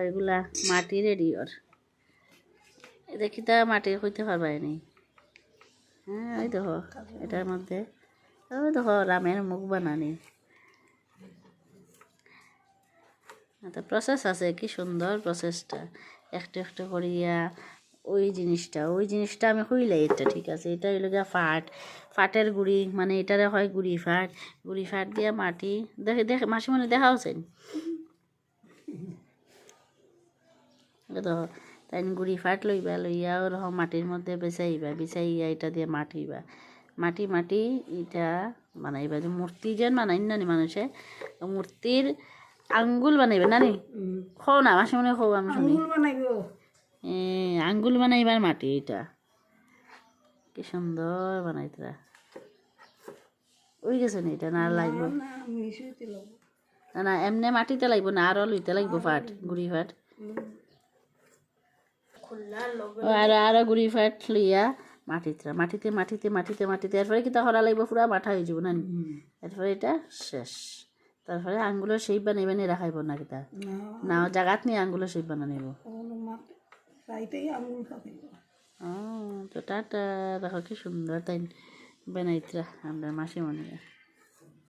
এগুলা মাটি রেডি ওর দেখি তা মাটি হইতে পারবাই নি। হ্যাঁ ওই দেখো এটার মধ্যে ওই দেখো রামের মুখ বানানি একটা প্রসেস আছে, কি সুন্দর প্রসেসটা একটু একটু করিয়া ওই জিনিসটা আমি হইলে এটা ঠিক আছে। এটা হইল গিয়া ফাটের গুড়ি, মানে এটারে হয় গুড়ি ফাট দিয়া মাটি দেখে মাসিমণি দেখা হচ্ছেন দেখো তাই গুড়ি ফাট লইয়া ওরকম মাটির মধ্যে বিছাইয়া এটা দিয়ে মাটি এটা বানাইবা যে মূর্তি যেন বানাই নানি মানুষে মূর্তির আঙ্গুল বানাইবে নানি খো না মাসিমণি খো আমি শুনি আঙ্গুল বানাইবার মাটি এটা কি সুন্দর বানাইতরা ওই গেছে নি এটা না লাগব না এমনি মাটিতে লাগবো না আরো লইতে লাগবো গুড়ি ফাট আরো গুড়ি ফাট লইয়া মাটিতে এরপরে কি তা হরা লাগবো পুরা মাঠা হয়ে যাব না এরপরে এটা শেষ। তারপরে আঙ্গুলের শেপ বানাইবানি রাখাইব না কিতা না জাগাত নিয়ে আঙ্গুলের শেপ বানানিব। তো টাটা দেখো কি সুন্দর তাই বানাইতরা আমরা মাসিমণি।